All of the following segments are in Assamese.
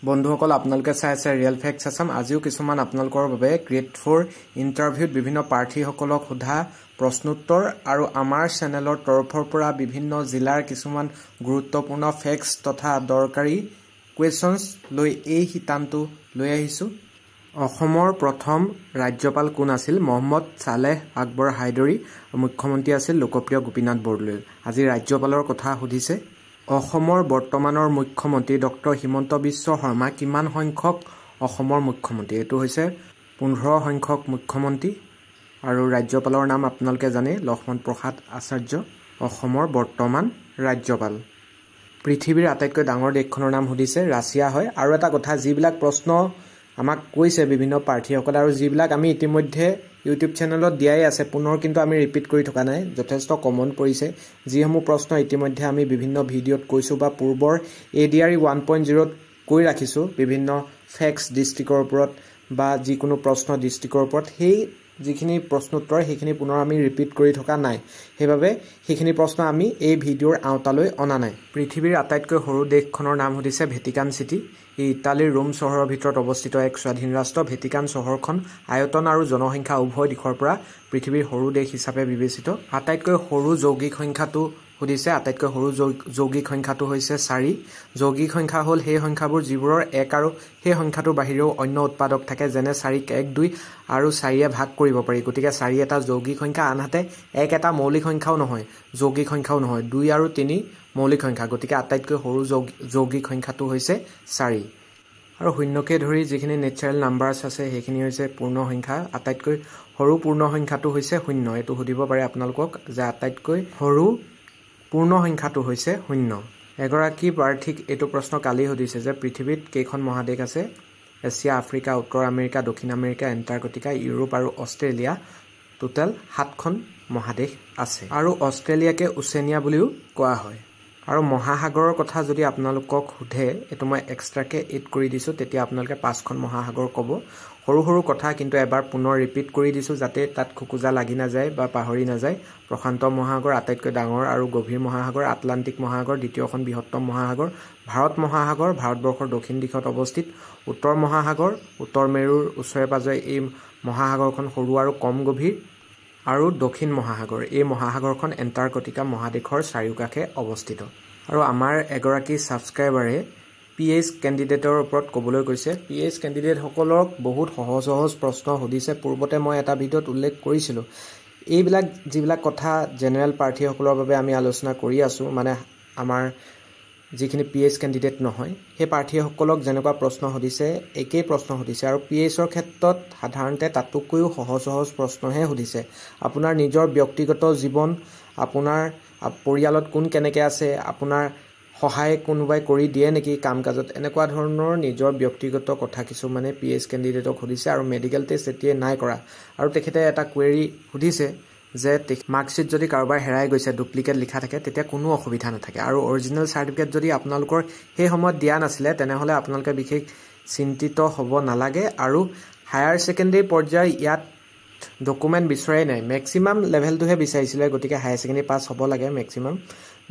বন্ধুসকল আপোনালোকে চাই আছে ৰিয়েল ফেক্টছ আছাম। আজিও কিছুমান আপোনালোকৰ বাবে গ্ৰেড 4 ইণ্টাৰভিউত বিভিন্ন প্ৰাৰ্থীসকলক সোধা প্ৰশ্নোত্তৰ আৰু আমাৰ চেনেলৰ তৰফৰ পৰা বিভিন্ন জিলাৰ কিছুমান গুৰুত্বপূৰ্ণ ফেক্টছ তথা দৰকাৰী কুৱেশ্যনছ লৈ এই শিতানটো লৈ আহিছোঁ। অসমৰ প্ৰথম ৰাজ্যপাল কোন আছিল? মহম্মদ ছালেহ আকবৰ হাইদৰী। মুখ্যমন্ত্ৰী আছিল লোকপ্ৰিয় গোপীনাথ বৰদলৈ। আজি ৰাজ্যপালৰ কথা সুধিছে। অসমৰ বৰ্তমানৰ মুখ্যমন্ত্ৰী ডক্টৰ হিমন্ত বিশ্ব শৰ্মা কিমান সংখ্যক অসমৰ মুখ্যমন্ত্ৰী? এইটো হৈছে 15 সংখ্যক মুখ্যমন্ত্ৰী আৰু ৰাজ্যপালৰ নাম আপোনালোকে জানে লক্ষ্মণ প্ৰসাদ আচাৰ্য অসমৰ বৰ্তমান ৰাজ্যপাল। পৃথিৱীৰ আটাইতকৈ ডাঙৰ দেশখনৰ নাম সুধিছে, ৰাছিয়া হয়। আৰু এটা কথা, যিবিলাক প্ৰশ্ন আমাক কৈছে বিভিন্ন প্ৰাৰ্থীসকলে আৰু যিবিলাক আমি ইতিমধ্যে ইউটিউব চেনেলত দিয়াই আছে, পুনৰ কিন্তু আমি ৰিপিট কৰি থকা নাই, যথেষ্ট কমন পৰিছে। যিসমূহ প্ৰশ্ন ইতিমধ্যে আমি বিভিন্ন ভিডিঅ'ত কৈছোঁ বা পূৰ্বৰ ADRE 1.0ত কৈ ৰাখিছোঁ বিভিন্ন ফেক্টছ ডিষ্ট্ৰিক্টৰ ওপৰত বা যিকোনো প্ৰশ্ন ডিষ্ট্ৰিক্টৰ ওপৰত, সেই যিখিনি প্ৰশ্নোত্তৰ সেইখিনি পুনৰ আমি ৰিপিট কৰি থকা নাই। সেইবাবে সেইখিনি প্ৰশ্ন আমি এই ভিডিঅ'ৰ আওতালৈ অনা নাই। পৃথিৱীৰ আটাইতকৈ সৰু দেশখনৰ নাম সুধিছে, ভেটিকান চিটি। ই ইটালীৰ ৰোম চহৰৰ ভিতৰত অৱস্থিত এক স্বাধীন ৰাষ্ট্ৰ। ভেটিকান চহৰখন আয়তন আৰু জনসংখ্যা উভয় দিশৰ পৰা পৃথিৱীৰ সৰু দেশ হিচাপে বিবেচিত। আটাইতকৈ সৰু যৌগিক সংখ্যাটো সুধিছে। আটাইতকৈ সৰু যৌগিক সংখ্যাটো হৈছে 4। যৌগিক সংখ্যা হ'ল সেই সংখ্যাবোৰ যিবোৰৰ 1 আৰু সেই সংখ্যাটোৰ বাহিৰেও অন্য উৎপাদক থাকে, যেনে 4ক 1, 2 আৰু 4য়ে ভাগ কৰিব পাৰি। গতিকে 4 এটা যৌগিক সংখ্যা, আনহাতে 1 এটা মৌলিক সংখ্যাও নহয়, যৌগিক সংখ্যাও নহয়। 2 আৰু 3 মৌলিক সংখ্যা। গতিকে আটাইতকৈ সৰু যৌগিক সংখ্যাটো হৈছে 4। আৰু শূন্যকে ধৰি যিখিনি নেচাৰেল নাম্বাৰ্ছ আছে সেইখিনি হৈছে পূৰ্ণ সংখ্যা। আটাইতকৈ সৰু পূৰ্ণ সংখ্যাটো হৈছে 0। এইটো সুধিব পাৰে আপোনালোকক যে আটাইতকৈ সৰু পূৰ্ণ সংখ্যাটো হৈছে 0। এগৰাকী প্ৰাৰ্থীক এইটো প্ৰশ্ন কালি সুধিছে যে পৃথিৱীত কেইখন মহাদেশ আছে? এছিয়া, আফ্ৰিকা, উত্তৰ আমেৰিকা, দক্ষিণ আমেৰিকা, এণ্টাৰ্কটিকা, ইউৰোপ আৰু অষ্ট্ৰেলিয়া। টোটেল 7খন মহাদেশ আছে আৰু অষ্ট্ৰেলিয়াকে ওচেনিয়া বুলিও কোৱা হয়। আৰু মহাসাগৰৰ কথা যদি আপোনালোকক সোধে, এইটো মই এক্সট্ৰাকে এড কৰি দিছোঁ, তেতিয়া আপোনালোকে 5খন মহাসাগৰ ক'ব। সৰু সৰু কথা কিন্তু এবাৰ পুনৰ ৰিপিট কৰি দিছোঁ যাতে তাত খোকোজা লাগি নাযায় বা পাহৰি নাযায়। প্ৰশান্ত মহাসাগৰ আটাইতকৈ ডাঙৰ আৰু গভীৰ মহাসাগৰ। আটলাণ্টিক মহাসাগৰ দ্বিতীয়খন বৃহত্তম মহাসাগৰ। ভাৰত মহাসাগৰ ভাৰতবৰ্ষৰ দক্ষিণ দিশত অৱস্থিত। উত্তৰ মহাসাগৰ উত্তৰ মেৰুৰ ওচৰে পাজৰে এই মহাসাগৰখন সৰু আৰু কম গভীৰ। আৰু দক্ষিণ মহাসাগৰ, এই মহাসাগৰখন এণ্টাৰ্কটিকা মহাদেশৰ চাৰিওকাষে অৱস্থিত। আৰু আমাৰ এগৰাকী ছাবস্ক্ৰাইবাৰে PH কেণ্ডিডেটৰ ওপৰত ক'বলৈ কৈছে। PH কেণ্ডিডেটসকলক বহুত সহজ সহজ প্ৰশ্ন সুধিছে। পূৰ্বতে মই এটা ভিডিঅ'ত উল্লেখ কৰিছিলোঁ। এইবিলাক যিবিলাক কথা জেনেৰেল প্ৰাৰ্থীসকলৰ বাবে আমি আলোচনা কৰি আছোঁ, মানে আমাৰ যিখিনি PH কেণ্ডিডেট নহয়, সেই প্ৰাৰ্থীসকলক যেনেকুৱা প্ৰশ্ন সুধিছে একেই প্ৰশ্ন সুধিছে। আৰু PHৰ ক্ষেত্ৰত সাধাৰণতে তাতোকৈও সহজ সহজ প্ৰশ্নহে সুধিছে। আপোনাৰ নিজৰ ব্যক্তিগত জীৱন, আপোনাৰ পৰিয়ালত কোন কেনেকৈ আছে, আপোনাৰ সহায় কোনোবাই কৰি দিয়ে নেকি কাম কাজত, এনেকুৱা ধৰণৰ নিজৰ ব্যক্তিগত কথা কিছুমানে PH কেণ্ডিডেটক সুধিছে। আৰু মেডিকেল টেষ্ট এতিয়াই নাই কৰা। আৰু তেখেতে এটা কুৱেৰি সুধিছে যে মাৰ্কশ্বিট যদি কাৰোবাৰ হেৰাই গৈছে, ডুপ্লিকেট লিখা থাকে, তেতিয়া কোনো অসুবিধা নাথাকে। আৰু অৰিজিনেল চাৰ্টিফিকেট যদি আপোনালোকৰ সেই সময়ত দিয়া নাছিলে, তেনেহ'লে আপোনালোকে বিশেষ চিন্তিত হ'ব নালাগে। আৰু হায়াৰ ছেকেণ্ডেৰী পৰ্যায়ৰ ইয়াত ডকুমেণ্ট বিচৰাই নাই, মেক্সিমাম লেভেলটোহে বিচাৰিছিলে। গতিকে হায়াৰ ছেকেণ্ডেৰী পাছ হ'ব লাগে মেক্সিমাম।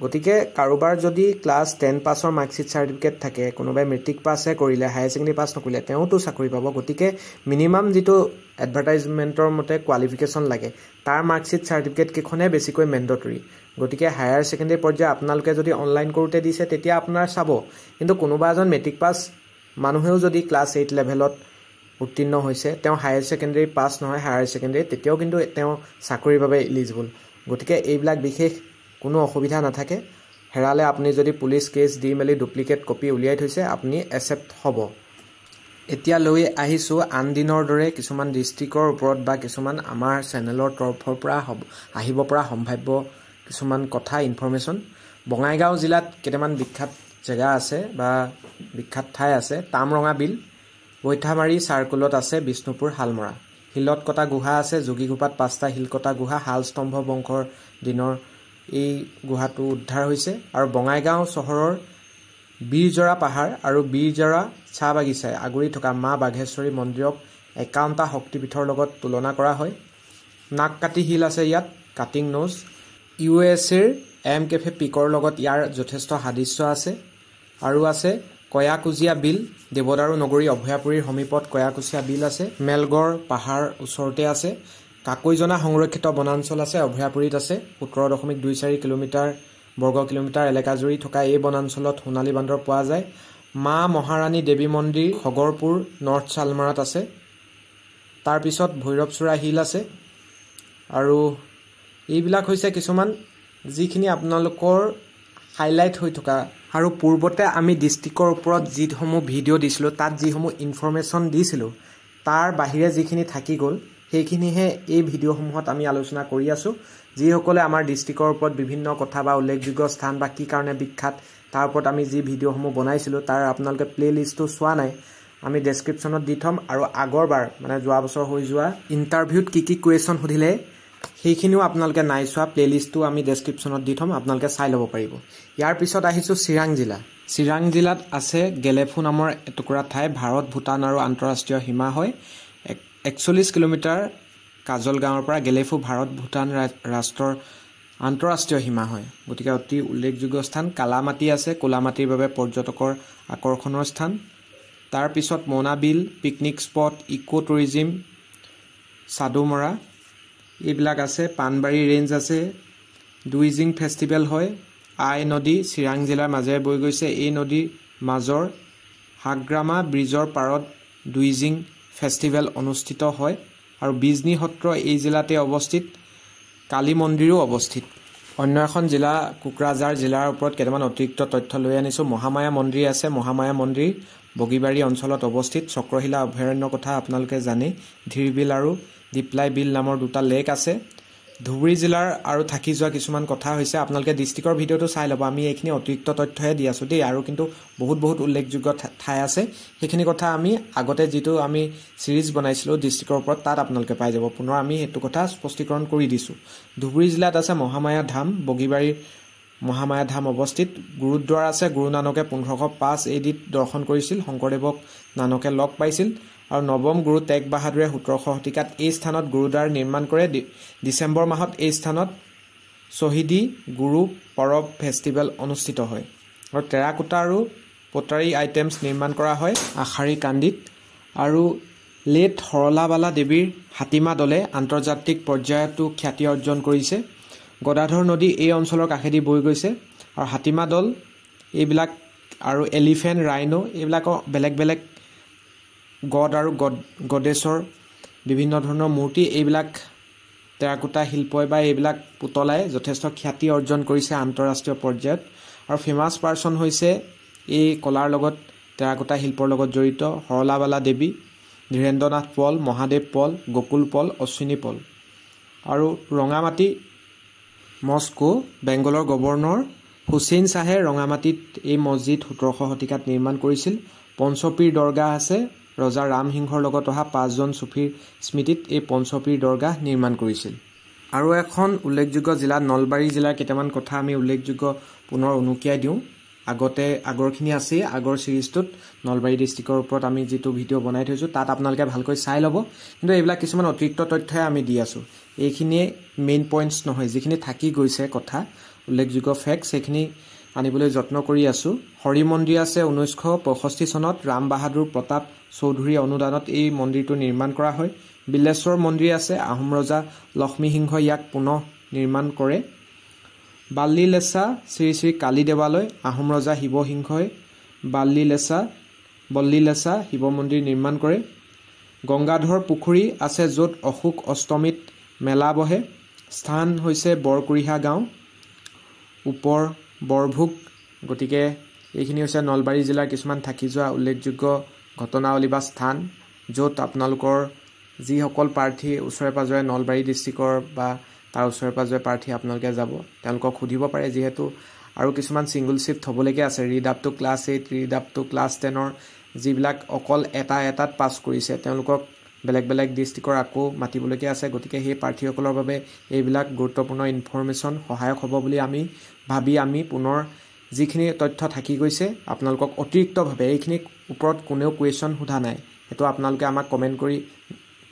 গতিকে কাৰোবাৰ যদি ক্লাছ 10 পাছৰ মাৰ্কশ্বিট চাৰ্টিফিকেট থাকে, কোনোবাই মেট্ৰিক পাছহে কৰিলে, হায়াৰ ছেকেণ্ডেৰী পাছ নকৰিলে, তেওঁতো চাকৰি পাব। গতিকে মিনিমাম যিটো এডভাৰটাইজমেণ্টৰ মতে কোৱালিফিকেশ্যন লাগে, তাৰ মাৰ্কশ্বিট চাৰ্টিফিকেট কেইখনে বেছিকৈ মেণ্ডেটৰী। গতিকে হায়াৰ ছেকেণ্ডেৰী পৰ্যায় আপোনালোকে যদি অনলাইন কৰোঁতে দিছে, তেতিয়া আপোনাৰ চাব। কিন্তু কোনোবা এজন মেট্ৰিক পাছ মানুহেও যদি ক্লাছ 8 লেভেলত উত্তীৰ্ণ হৈছে, তেওঁ হায়াৰ ছেকেণ্ডেৰী পাছ নহয়, হায়াৰ ছেকেণ্ডেৰী, তেতিয়াও কিন্তু তেওঁ চাকৰিৰ বাবে ইলিজিবল। গতিকে এইবিলাক বিশেষ কোনো অসুবিধা নাথাকে। হেৰালে আপুনি যদি পুলিচ কেছ দি মেলি ডুপ্লিকেট কপি উলিয়াই থৈছে, আপুনি একচেপ্ট হ'ব। এতিয়া লৈ আহিছোঁ আন দিনৰ দৰে কিছুমান ডিষ্ট্ৰিক্টৰ ওপৰত বা কিছুমান আমাৰ চেনেলৰ তৰফৰ পৰা আহিব পৰা সম্ভাৱ্য কিছুমান কথা, ইনফৰমেশ্যন। বঙাইগাঁও জিলাত কেইটামান বিখ্যাত জেগা আছে বা বিখ্যাত ঠাই আছে। তামৰঙা বিল, বৈঠামাৰী চাৰ্কুলত আছে বিষ্ণুপুৰ শালমৰা। শিলত কটা গুহা আছে, যোগীঘোপাত 5টা শিল কটা গুহা, শালস্তম্ভ বংশৰ দিনৰ এই গুহাটো উদ্ধাৰ হৈছে। আৰু বঙাইগাঁও চহৰৰ বীৰজৰা পাহাৰ আৰু বীৰজৰা চাহ বাগিচাই আগুৰি থকা মা বাঘেশ্বৰী মন্দিৰক 51টা শক্তিপীঠৰ লগত তুলনা কৰা হয়। নাগকাটি হিল আছে ইয়াত, কাটিং নোজ। USAৰ M কেফে পিকৰ লগত ইয়াৰ যথেষ্ট সাদৃশ্য আছে। আৰু আছে কয়াকুছিয়া বিল দেৱদাৰু নগৰী অভয়াপুৰীৰ সমীপত কয়াকুছিয়া বিল আছে মেলগড় পাহাৰ ওচৰতে আছে কাকৈজনা সংৰক্ষিত বনাঞ্চল আছে অভয়াপুৰীত আছে 17.24 কিলোমিটাৰ বৰ্গ কিলোমিটাৰ এলেকা জুৰি থকা এই বনাঞ্চলত সোণালী বান্দৰ পোৱা যায় মা মহাৰাণী দেৱী মন্দিৰ খগৰপুৰ নৰ্থ চালমাৰাত আছে তাৰ পিছত ভৈৰৱচূড়া হিল আছে আৰু এইবিলাক হৈছে কিছুমান যিখিনি আপোনালোকৰ হাইলাইট হৈ থকা আৰু পূৰ্বতে আমি ডিস্ট্ৰিক্টৰ ওপৰত যিসমূহ ভিডিঅ' দিছিলোঁ তাত যিসমূহ ইনফৰমেশ্যন দিছিলোঁ তাৰ বাহিৰে যিখিনি থাকি গ'ল সেইখিনিহে এই ভিডিঅ'সমূহত আমি আলোচনা কৰি আছোঁ যিসকলে আমাৰ ডিস্ট্ৰিক্টৰ ওপৰত বিভিন্ন কথা বা উল্লেখযোগ্য স্থান বা কি কাৰণে বিখ্যাত তাৰ ওপৰত আমি যি ভিডিঅ'সমূহ বনাইছিলোঁ তাৰ আপোনালোকে প্লেলিষ্টটো চোৱা নাই আমি ডেছক্ৰিপশ্যনত দি থ'ম আৰু আগৰবাৰ মানে যোৱা বছৰ হৈ যোৱা ইণ্টাৰভিউত কি কি কুৱেশ্যন সুধিলে সেইখিনিও আপোনালোকে নাই চোৱা প্লেলিষ্টটো আমি ডেছক্ৰিপশ্যনত দি থ'ম আপোনালোকে চাই ল'ব পাৰিব ইয়াৰ পিছত আহিছোঁ চিৰাং জিলাত আছে গেলেফু নামৰ এটুকুৰা ঠাই ভাৰত ভূটান আৰু আন্তঃৰাষ্ট্ৰীয় সীমা হয় 41 কিলোমিটাৰ কাজল গাঁৱৰ পৰা গেলেফু ভাৰত ভূটান ৰাষ্ট্ৰৰ আন্তঃৰাষ্ট্ৰীয় সীমা হয় গতিকে অতি উল্লেখযোগ্য স্থান কালামাটি আছে কোলামাটিৰ বাবে পৰ্যটকৰ আকৰ্ষণৰ স্থান তাৰ পিছত মোনাবিল পিকনিক স্পট ইকো টুৰিজিম সাদুমৰা এইবিলাক আছে পানবাৰী ৰেঞ্জ আছে দুইজিং ফেষ্টিভেল হয় আই নদী চিৰাং জিলাৰ মাজেৰে বৈ গৈছে এই নদীৰ মাজৰ হাগ্ৰামা ব্ৰিজৰ পাৰত দুইজিং ফেষ্টিভেল অনুষ্ঠিত হয় আৰু বিজনী সত্ৰ এই জিলাতে অৱস্থিত কালী মন্দিৰো অৱস্থিত অন্য এখন জিলা কোকৰাঝাৰ জিলাৰ ওপৰত কেইটামান অতিৰিক্ত তথ্য লৈ আনিছোঁ মহামায়া মন্দিৰ আছে মহামায়া মন্দিৰ বগীবাৰী অঞ্চলত অৱস্থিত চক্ৰশিলা অভয়াৰণ্যৰ কথা আপোনালোকে জানে ধীৰবিল আৰু ডিপ্লাই বিল নামৰ দুটা লেক আছে ধুবুৰী জিলাৰ আৰু থাকি যোৱা কিছুমান কথা হৈছে আপোনালোকে ডিস্ট্ৰিক্টৰ ভিডিঅ'টো চাই ল'ব আমি এইখিনি অতিৰিক্ত তথ্যহে দি আছোঁ দেই আৰু কিন্তু বহুত উল্লেখযোগ্য ঠাই আছে সেইখিনি কথা আমি আগতে যিটো আমি সিৰিজ বনাইছিলোঁ ডিস্ট্ৰিক্টৰ ওপৰত তাত আপোনালোকে পাই যাব পুনৰ আমি সেইটো কথা স্পষ্টীকৰণ কৰি দিছোঁ ধুবুৰী জিলাত আছে মহামায়া ধাম বগীবাৰীৰ মহামায়া ধাম অৱস্থিত গুৰুদ্বাৰ আছে গুৰু নানকে 1505 AD দৰ্শন কৰিছিল শংকৰদেৱক নানকে লগ পাইছিল আৰু নৱম গুৰু তেগ বাহাদুৰে 1700 শতিকাত এই স্থানত গুৰুদ্বাৰ নিৰ্মাণ কৰে ডিচেম্বৰ মাহত এই স্থানত শ্বহীদী গুৰু পৰব ফেষ্টিভেল অনুষ্ঠিত হয় আৰু টেৰাকোটা আৰু পটাৰী আইটেমছ নিৰ্মাণ কৰা হয় আখাৰী কান্দিত আৰু লেট হৰলাবালা দেৱীৰ হাতীমা দলে আন্তৰ্জাতিক পৰ্যায়তো খ্যাতি অৰ্জন কৰিছে গদাধৰ নদী এই অঞ্চলৰ কাষেদি বৈ গৈছে আৰু হাতীমা দল এইবিলাক আৰু এলিফেণ্ট ৰাইনো এইবিলাকৰ বেলেগ গড আৰু গডেছৰ বিভিন্ন ধৰণৰ মূৰ্তি এইবিলাক টেৰাকোটা শিল্পই বা এইবিলাক পুতলাই যথেষ্ট খ্যাতি অৰ্জন কৰিছে আন্তঃৰাষ্ট্ৰীয় পৰ্যায়ত আৰু ফেমাছ পাৰ্চন হৈছে এই কলাৰ লগত টেৰাকোটা শিল্পৰ লগত জড়িত হৰলাবালা দেৱী ধীৰেন্দ্ৰনাথ পল মহাদেৱ পল গকুল পল অশ্বিনী পল আৰু ৰঙামাটি মস্কো বেংগলৰ গভৰ্ণৰ হুছেইন শ্বাহে ৰঙামাটিত এই মছজিদ 1700 শতিকাত নিৰ্মাণ কৰিছিল পঞ্চপীৰ দৰগাহ আছে ৰজা ৰামসিংহৰ লগত অহা 5 জন সুফীৰ স্মৃতিত এই পঞ্চপীৰ দৰগাহ নিৰ্মাণ কৰিছিল আৰু এখন উল্লেখযোগ্য জিলা নলবাৰী জিলাৰ কেইটামান কথা আমি উল্লেখযোগ্য পুনৰ উনুকিয়াই দিওঁ আগৰখিনি আছে আগৰ সিৰিজটোত নলবাৰী ডিস্ট্ৰিক্টৰ ওপৰত আমি যেটো ভিডিঅ' বনাই থৈছো তাত আপোনালোকে ভালকৈ চাই ল'ব কিন্তু এইবিলাক কিছুমান অতিৰিক্ত তথ্যই আমি দি আছো এইখিনিয়ে মেইন পইণ্টছ নহয় যিখিনি থাকি গৈছে কথা উল্লেখযোগ্য ফেক্টছ সেইখিনি আনিবলৈ যত্ন কৰি আছো হৰি মন্দিৰ আছে 1965 চনত ৰাম বাহাদুৰ প্ৰতাপ চৌধুৰী অনুদানত এই মন্দিৰটো নিৰ্মাণ কৰা হয় বিল্লেশ্বৰ মন্দিৰ আছে আহোম ৰজা লক্ষ্মী সিংহ ইয়াক পুনৰ নিৰ্মাণ কৰে বাল্লিলেছা শ্ৰী শ্ৰী কালী দেৱালয় আহোম ৰজা শিৱ সিংহই বল্লিলেছা শিৱ মন্দিৰ নিৰ্মাণ কৰে গংগাধৰ পুখুৰী আছে য'ত অশোক অষ্টমীত মেলা বহে স্থান হৈছে বৰকুৰিহা গাঁও ওপৰ বৰভোগ গতিকে এইখিনি হৈছে নলবাৰী জিলাৰ কিছুমান থাকি যোৱা উল্লেখযোগ্য ঘটনাৱলী বা স্থান য'ত আপোনালোকৰ যিসকল প্ৰাৰ্থী ওচৰে পাজৰে নলবাৰী ডিস্ট্ৰিক্টৰ বা তাৰ ওচৰে পাজৰে প্ৰাৰ্থী আপোনালোকে যাব তেওঁলোকক সুধিব পাৰে যিহেতু আৰু কিছুমান সিংগল শিফট হ'বলৈকে আছে read up to class 8 read up to class 10ৰ যিবিলাক অকল এটাত পাছ কৰিছে তেওঁলোকক বেলেগ ডিস্ট্ৰিক্টৰ আকৌ মাতিবলৈকে আছে গতিকে সেই প্ৰাৰ্থীসকলৰ বাবে এইবিলাক গুৰুত্বপূৰ্ণ ইনফৰমেশ্যন সহায়ক হ'ব বুলি আমি ভাবি আমি পুনৰ যিখিনি তথ্য থাকি গৈছে আপোনালোকক অতিৰিক্তভাৱে এইখিনি ওপৰত কোনেও কুৱেশ্যন সোধা নাই হেতু আপোনালোকে আমাক কমেন্ট কৰি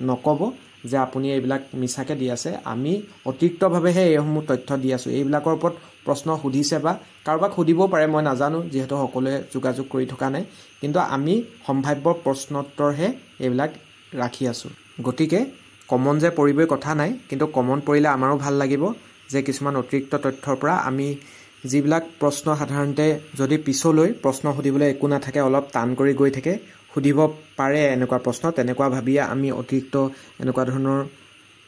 নকব যে আপুনি এইবিলাক মিছাকৈ দি আছে আমি অতিৰিক্তভাৱেহে এইসমূহ তথ্য দি আছোঁ এইবিলাকৰ ওপৰত প্ৰশ্ন সুধিছে বা কাৰোবাক সুধিবও পাৰে মই নাজানো যিহেতু সকলোৱে যোগাযোগ কৰি থকা নাই কিন্তু আমি সম্ভাৱ্য প্ৰশ্নোত্তৰহে এইবিলাক ৰাখি আছোঁ গতিকে কমন যে পৰিবই কথা নাই কিন্তু কমন পৰিলে আমাৰো ভাল লাগিব যে কিছুমান অতিৰিক্ত তথ্যৰ পৰা আমি যিবিলাক প্ৰশ্ন সাধাৰণতে যদি পিছলৈ প্ৰশ্ন সুধিবলৈ একো নাথাকে অলপ টান কৰি গৈ থাকে সুধিব পাৰে এনেকুৱা প্ৰশ্ন তেনেকুৱা ভাবিয়ে আমি অতিৰিক্ত এনেকুৱা ধৰণৰ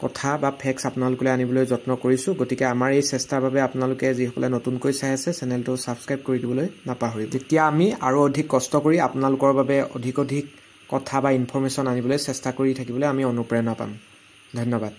কথা বা ফেক্টছ আপোনালোকলৈ আনিবলৈ যত্ন কৰিছোঁ গতিকে আমাৰ এই চেষ্টাৰ বাবে আপোনালোকে যিসকলে নতুনকৈ চাই আছে চেনেলটো ছাবস্ক্ৰাইব কৰি দিবলৈ নাপাহৰিব তেতিয়া আমি আৰু অধিক কষ্ট কৰি আপোনালোকৰ বাবে অধিক কথা বা ইনফৰমেশ্যন আনিবলৈ চেষ্টা কৰি থাকিবলৈ আমি অনুপ্ৰেৰণা পাম ধন্যবাদ